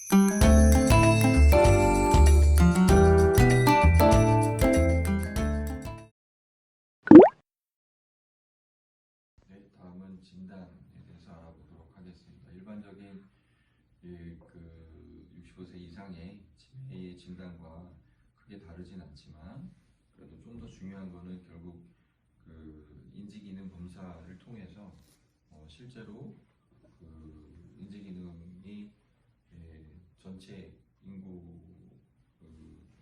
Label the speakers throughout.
Speaker 1: 네, 다음은 진단에 대해서 알아보도록 하겠습니다. 일반적인 65세 이상의 치매의 진단과 크게 다르진 않지만 그래도 좀 더 중요한 거는 결국 인지기능 검사를 통해서 실제로 인지기능이 전체 인구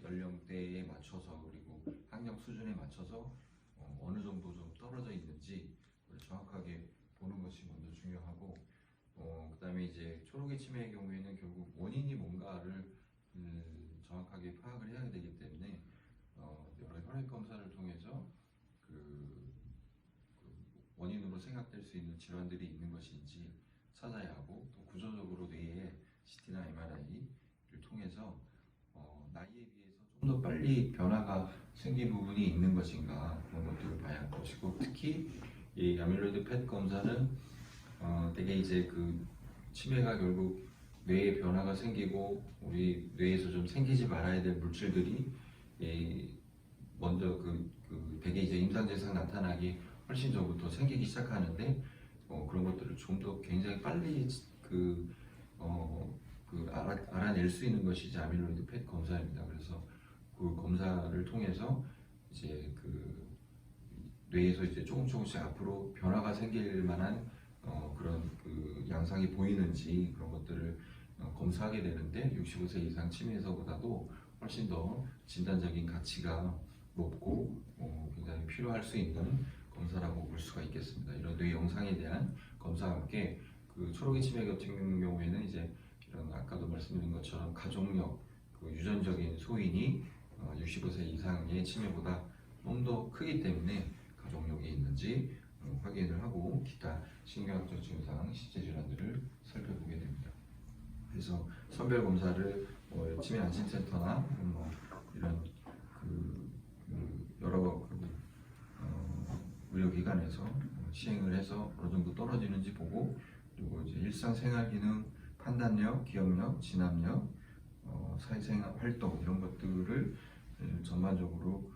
Speaker 1: 연령대에 맞춰서 그리고 학력 수준에 맞춰서 어느 정도 좀 떨어져 있는지 정확하게 보는 것이 먼저 중요하고, 그 다음에 이제 초록의 치매의 경우에는 결국 원인이 뭔가를 정확하게 파악을 해야 되기 때문에 여러 혈액 검사를 통해서 원인으로 생각될 수 있는 질환들이 있는 것인지 찾아야 하고, 또 구조적으로 뇌의 CT나 MRI를 통해서 나이에 비해서 좀 더 빨리 변화가 생긴 부분이 있는 것인가 그런 것들을 봐야 할 것이고, 특히 이 아밀로이드 펫 검사는 되게 이제 치매가 결국 뇌에 변화가 생기고 우리 뇌에서 좀 생기지 말아야 될 물질들이 먼저 되게 이제 임상 증상 나타나기 훨씬 전부터 생기기 시작하는데, 그런 것들을 좀 더 굉장히 빨리 알아낼 수 있는 것이 이제 아밀로이드 펫 검사입니다. 그래서 그 검사를 통해서 이제 뇌에서 이제 조금씩 앞으로 변화가 생길 만한 그런 양상이 보이는지 그런 것들을 검사하게 되는데, 65세 이상 치매에서보다도 훨씬 더 진단적인 가치가 높고 굉장히 필요할 수 있는 검사라고 볼 수가 있겠습니다. 이런 뇌 영상에 대한 검사와 함께 초록의 치매 같은 경우에는 이제 이런 아까도 말씀드린 것처럼 가족력, 유전적인 소인이 65세 이상의 치매보다 좀 더 크기 때문에 가족력이 있는지 확인을 하고 기타 신경학적 증상, 신체 질환들을 살펴보게 됩니다. 그래서 선별 검사를 치매 안심센터나 이런 여러 의료기관에서 시행을 해서 어느 정도 떨어지는지 보고, 그리고 이제 일상생활 기능, 판단력, 기억력, 진압력, 사회생활 활동 이런 것들을 전반적으로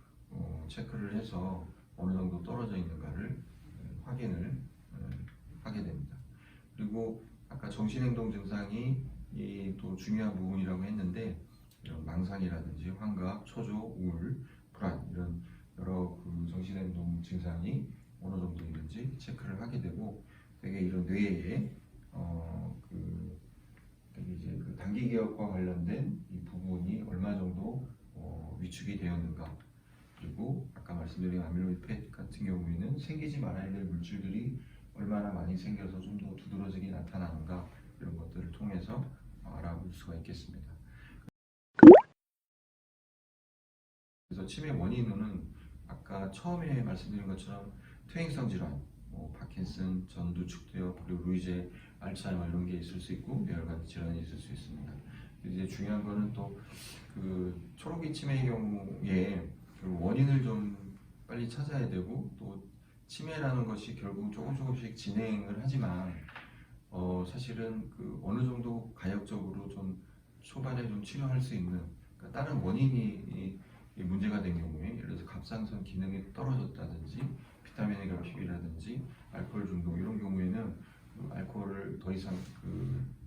Speaker 1: 체크를 해서 어느 정도 떨어져 있는가를 확인을 하게 됩니다. 그리고 아까 정신행동 증상이 또 중요한 부분이라고 했는데, 이런 망상이라든지 환각, 초조, 우울, 불안 이런 여러 정신행동 증상이 어느 정도 있는지 체크를 하게 되고, 되게 이런 뇌에 되게 이제 단기 기억과 관련된 이 부분이 얼마 정도 위축이 되었는가, 그리고 아까 말씀드린 아밀로이드 펫 같은 경우에는 생기지 말아야 될 물질들이 얼마나 많이 생겨서 좀 더 두드러지게 나타나는가, 이런 것들을 통해서 알아볼 수가 있겠습니다. 그래서 치매 원인은 아까 처음에 말씀드린 것처럼 퇴행성 질환, 파킨슨, 전두축퇴역, 그리고 루이제, 알츠하이머 이런 게 있을 수 있고, 뇌혈관 질환이 있을 수 있습니다. 이제 중요한 거는 또 초록이 치매의 경우에 원인을 좀 빨리 찾아야 되고, 또 치매라는 것이 결국 조금씩 진행을 하지만 사실은 어느 정도 가역적으로 좀 초반에 좀 치료할 수 있는, 그러니까 다른 원인이 문제가 된 경우에, 예를 들어서 갑상선 기능이 떨어졌다든지 비타민의 결핍이라든지 알코올 중독 이런 경우에는 알코올을 더 이상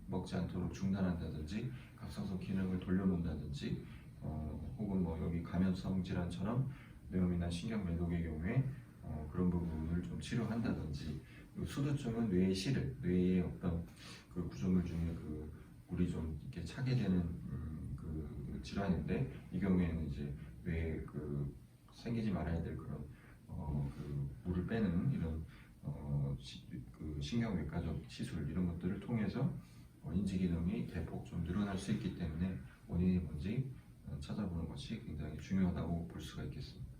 Speaker 1: 먹지 않도록 중단한다든지 갑상선 기능을 돌려놓는다든지, 혹은 여기 감염성 질환처럼 뇌염이나 신경 매독의 경우에 그런 부분을 좀 치료한다든지, 수두증은 뇌의 실을, 뇌의 어떤 구조물 중에 물이 좀 이렇게 차게 되는 질환인데, 이 경우에는 이제 뇌에 생기지 말아야 될 그런 물을 빼는 이런 신경외과적 시술 이런 것들을 통해서 인지 기능이 대폭 좀 늘어날 수 있기 때문에 원인이 뭔지 찾아보는 것이 굉장히 중요하다고 볼 수가 있겠습니다.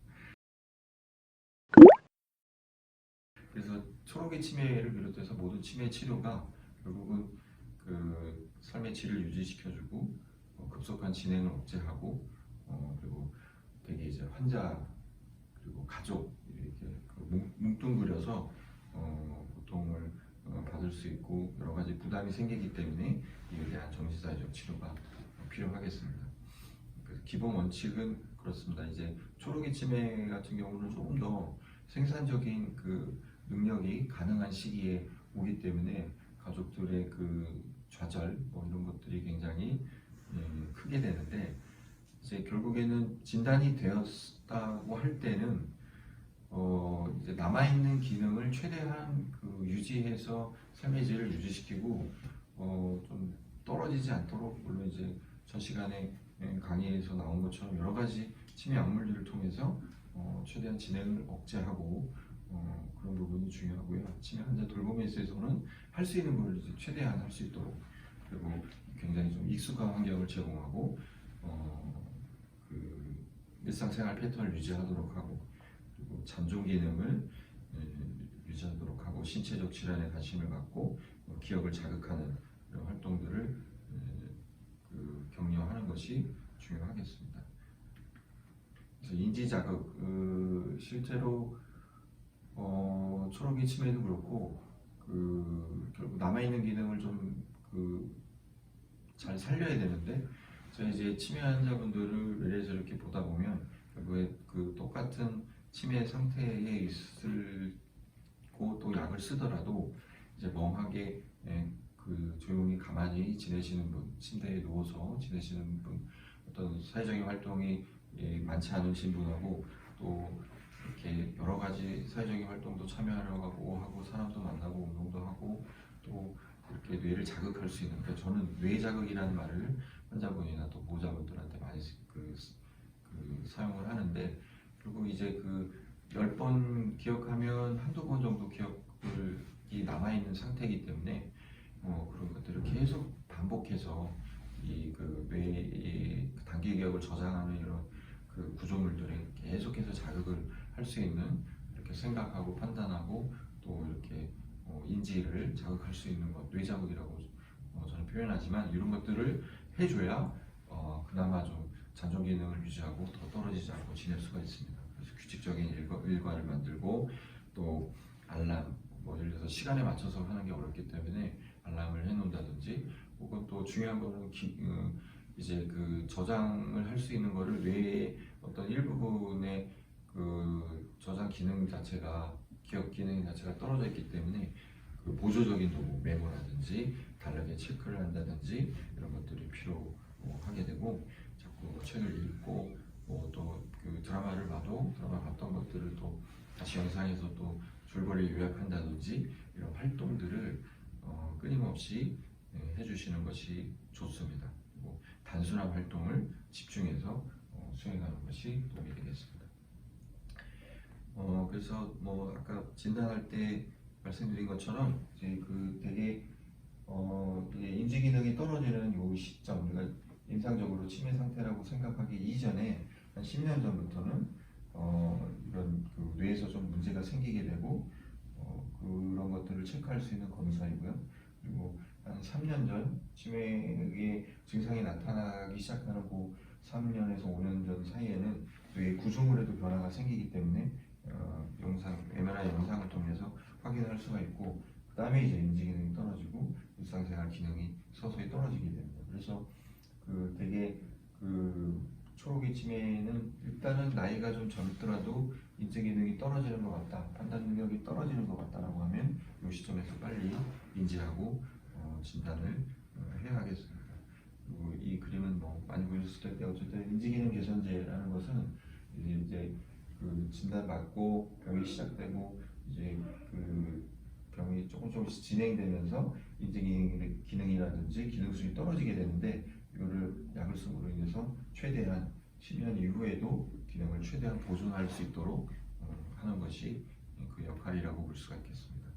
Speaker 1: 그래서 초록의 치매를 비롯해서 모든 치매 치료가 결국은 삶의 질을 유지시켜주고 급속한 진행을 억제하고, 그리고 되게 이제 환자 그리고 가족 이렇게 뭉뚱그려서 고통을 받은 받을 수 있고 여러 가지 부담이 생기기 때문에 이에 대한 정신사회적 치료가 필요하겠습니다. 그래서 기본 원칙은 그렇습니다. 이제 초록이 치매 같은 경우는 조금 더 생산적인 그 능력이 가능한 시기에 오기 때문에 가족들의 그 좌절 뭐 이런 것들이 굉장히 크게 되는데 이제 결국에는 진단이 되었다고 할 때는 이제 남아있는 기능을 최대한 그 유지해서 삶의 질을 유지시키고 좀 떨어지지 않도록 물론 이제 전 시간에 강의에서 나온 것처럼 여러 가지 치매 약물들을 통해서 최대한 진행을 억제하고 그런 부분이 중요하고요. 치매 환자 돌봄에 있어서는 할 수 있는 걸 이제 최대한 할 수 있도록 그리고 굉장히 좀 익숙한 환경을 제공하고 그 일상생활 패턴을 유지하도록 하고 그리고 잠종 기능을 유지하도록 하고 신체적 질환에 관심을 갖고 기억을 자극하는 이런 활동들을 격려하는 것이 중요하겠습니다. 그래서 인지 자극 실제로 초록이 치매도 그렇고 결국 남아있는 기능을 좀 잘 살려야 되는데 저희 이제 치매 환자분들을 외래에서 이렇게 보다 보면 결국에 그 똑같은 치매 상태에 있을고 또 약을 쓰더라도 이제 멍하게 그 조용히 가만히 지내시는 분, 침대에 누워서 지내시는 분, 어떤 사회적인 활동이 많지 않으신 분하고 또 이렇게 여러 가지 사회적인 활동도 참여하려고 하고 사람도 만나고 운동도 하고 또 이렇게 뇌를 자극할 수 있는 그러니까 저는 뇌 자극이라는 말을 환자분이나 또 보호자분들한테 많이 사용을 하는데 결국 이제 10번 기억하면 한두 번 정도 기억이 남아있는 상태이기 때문에 그런 것들을 계속 반복해서 뇌의 단기 기억을 저장하는 이런 구조물들에 계속해서 자극을 할 수 있는 이렇게 생각하고 판단하고 또 이렇게 인지를 자극할 수 있는 것 뇌자극이라고 저는 표현하지만 이런 것들을 해줘야 그나마 좀 잔존 기능을 유지하고 더 떨어지지 않고 지낼 수가 있습니다. 그래서 규칙적인 일과를 만들고 또 알람 뭐 예를 들어서 시간에 맞춰서 하는 게 어렵기 때문에 알람을 해놓는다든지 혹은 또 중요한 거는 이제 저장을 할 수 있는 거를 뇌의 어떤 일부분의 저장 기능 자체가 기억 기능 자체가 떨어져 있기 때문에 보조적인 도구 메모라든지 다르게 체크를 한다든지 이런 것들이 필요하게 되고 자꾸 책을 읽고 또 드라마를 봐도 드라마 봤던 것들을 또 다시 영상에서 또 줄거리 요약한다든지 이런 활동들을 끊임없이 해주시는 것이 좋습니다. 그리고 단순한 활동을 집중해서 수행하는 것이 도움이 되겠습니다. 그래서 아까 진단할 때 말씀드린 것처럼 이제 되게 인지 기능이 떨어지는 요 시점 우리가 임상적으로 치매 상태라고 생각하기 이전에 한 10년 전부터는 이런 뇌에서 좀 문제가 생기게 되고 그런 것들을 체크할 수 있는 검사이고요. 그리고 한 3년 전 치매의 증상이 나타나기 시작하는 3년에서 5년 전 사이에는 뇌의 구조물에도 변화가 생기기 때문에 MRI 영상을 통해서 확인할 수가 있고 그 다음에 이제 인지 기능이 떨어지고 일상생활 기능이 서서히 떨어지게 됩니다. 그래서 되게 초록이 치매는 일단은 나이가 좀 젊더라도 인지 기능이 떨어지는 것 같다, 판단 능력이 떨어지는 것 같다라고 하면 이 시점에서 빨리 인지하고 진단을 해야 하겠습니다. 그리고 이 그림은 많이 보셨을 텐데 어쨌든 인지 기능 개선제라는 것은 이제 진단 받고 병이 시작되고 이제 병이 조금씩 진행되면서 인지 기능이라든지 기능 수준이 떨어지게 되는데 이거를 약을 쓰므로 인해서 최대한 10년 이후에도 기능을 최대한 보존할 수 있도록 하는 것이 그 역할이라고 볼 수가 있겠습니다.